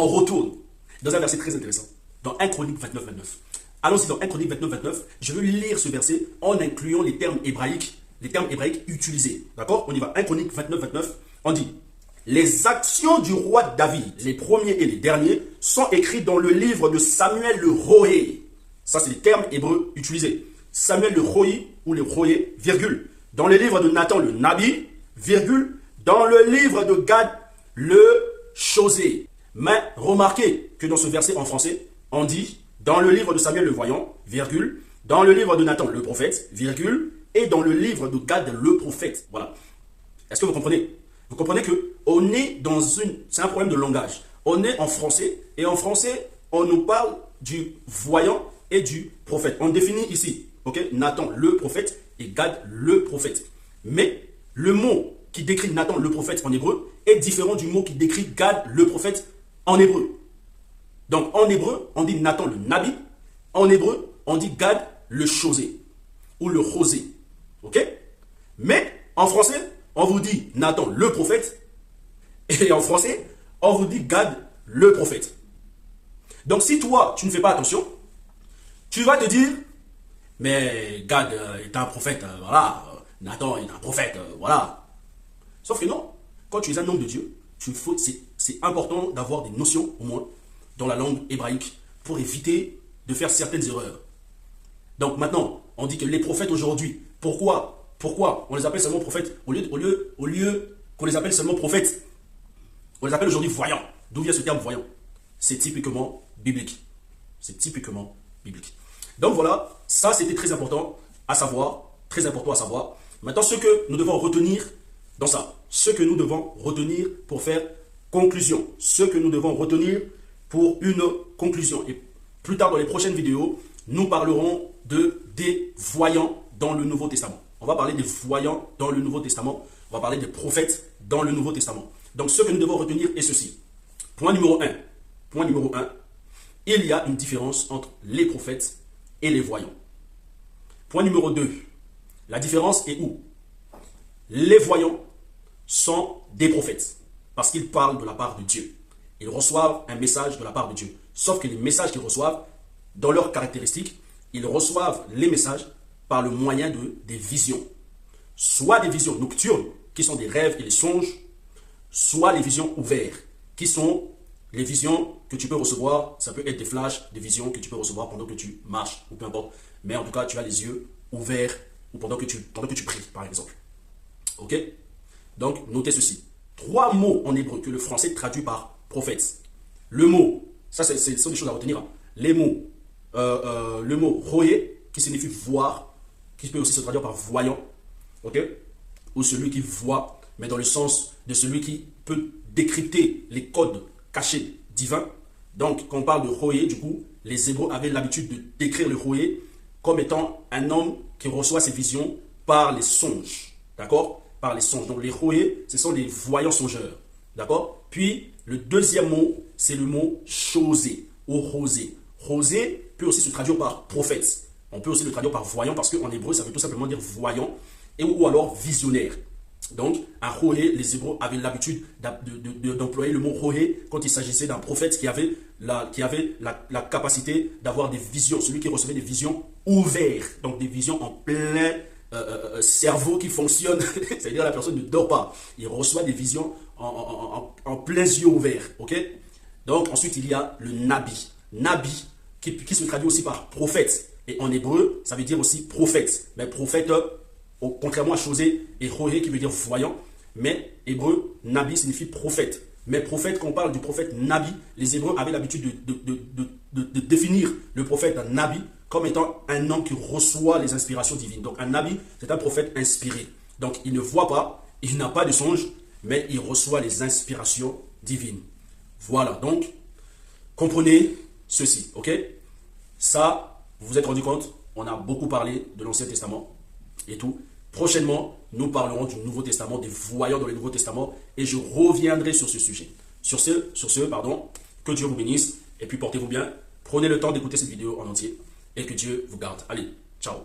on retourne dans un verset très intéressant, dans 1 Chronique 29, 29. Allons-y dans 1 Chronique 29, 29. Je veux lire ce verset en incluant les termes hébraïques utilisés. D'accord? On y va. 1 Chronique 29, 29. On dit: les actions du roi David, les premiers et les derniers, sont écrits dans le livre de Samuel le Roé. Ça, c'est les termes hébreux utilisés. Samuel le Roé ou le Roé, virgule. Dans le livre de Nathan le Nabi, virgule. Dans le livre de Gad le Chosé. Mais remarquez que dans ce verset en français, on dit dans le livre de Samuel le voyant, virgule, dans le livre de Nathan le prophète, virgule, et dans le livre de Gad le prophète. Voilà. Est-ce que vous comprenez? Vous comprenez que on est dans une... C'est un problème de langage. On est en français, et en français, on nous parle du voyant et du prophète. On définit ici, ok, Nathan le prophète et Gad le prophète. Mais le mot qui décrit Nathan le prophète en hébreu est différent du mot qui décrit Gad le prophète en hébreu. Donc en hébreu, on dit Nathan le Nabi. En hébreu, on dit Gad le Chosé ou le Rosé. Ok? Mais en français, on vous dit Nathan le prophète. Et en français, on vous dit Gad le prophète. Donc si toi, tu ne fais pas attention, tu vas te dire, mais Gad est un prophète, voilà. Nathan est un prophète, voilà. Sauf que non. Quand tu es un homme de Dieu, c'est important d'avoir des notions, au moins, dans la langue hébraïque, pour éviter de faire certaines erreurs. Donc maintenant, on dit que les prophètes aujourd'hui, pourquoi on les appelle seulement prophètes, au lieu qu'on les appelle seulement prophètes, on les appelle aujourd'hui voyants. D'où vient ce terme voyant? C'est typiquement biblique. C'est typiquement biblique. Donc voilà, ça c'était très important à savoir, très important à savoir. Maintenant, ce que nous devons retenir dans ça, ce que nous devons retenir pour faire conclusion, ce que nous devons retenir pour une conclusion. Et plus tard dans les prochaines vidéos, nous parlerons des voyants dans le Nouveau Testament. On va parler des voyants dans le Nouveau Testament. On va parler des prophètes dans le Nouveau Testament. Donc ce que nous devons retenir est ceci. Point numéro 1. Point numéro 1. Il y a une différence entre les prophètes et les voyants. Point numéro 2. La différence est où? Les voyants sont des prophètes parce qu'ils parlent de la part de Dieu. Ils reçoivent un message de la part de Dieu. Sauf que les messages qu'ils reçoivent, dans leurs caractéristiques, ils reçoivent les messages par le moyen des visions. Soit des visions nocturnes, qui sont des rêves et des songes, soit les visions ouvertes, qui sont les visions que tu peux recevoir. Ça peut être des flashs, des visions que tu peux recevoir pendant que tu marches, ou peu importe. Mais en tout cas, tu as les yeux ouverts, ou pendant que tu pries, par exemple. Ok? Donc, notez ceci. 3 mots en hébreu que le français traduit par prophète. Le mot, ça ce sont des choses à retenir. Hein. Les mots, le mot roé, qui signifie voir, qui peut aussi se traduire par voyant, ok? Ou celui qui voit, mais dans le sens de celui qui peut décrypter les codes cachés divins. Donc, quand on parle de roé, du coup, les Hébreux avaient l'habitude de décrire le roé comme étant un homme qui reçoit ses visions par les songes, d'accord? Par les songes. Donc, les roé, ce sont les voyants songeurs, d'accord? Puis, le deuxième mot, c'est le mot chosé ou rosé. Rosé peut aussi se traduire par prophète. On peut aussi le traduire par voyant parce qu'en hébreu, ça veut tout simplement dire voyant ou alors visionnaire. Donc, un roé, les Hébreux avaient l'habitude d'employer le mot roé quand il s'agissait d'un prophète qui avait la capacité d'avoir des visions, celui qui recevait des visions ouvertes, donc des visions en plein cerveau qui fonctionne, c'est-à-dire la personne ne dort pas, il reçoit des visions en plein yeux ouverts, ok? Donc, ensuite, il y a le nabi. Nabi, qui se traduit aussi par prophète. Et en hébreu, ça veut dire aussi prophète. Mais prophète, contrairement à Chosé et Roé qui veut dire voyant, mais hébreu, Nabi signifie prophète. Mais prophète, quand on parle du prophète Nabi, les Hébreux avaient l'habitude de définir le prophète Nabi comme étant un homme qui reçoit les inspirations divines. Donc un Nabi, c'est un prophète inspiré. Donc il ne voit pas, il n'a pas de songe, mais il reçoit les inspirations divines. Voilà, donc comprenez ceci, ok? Ça, vous vous êtes rendu compte, on a beaucoup parlé de l'Ancien Testament et tout. Prochainement, nous parlerons du Nouveau Testament, des voyants dans le Nouveau Testament, et je reviendrai sur ce sujet. Sur ce, que Dieu vous bénisse, et puis portez-vous bien. Prenez le temps d'écouter cette vidéo en entier, et que Dieu vous garde. Allez, ciao.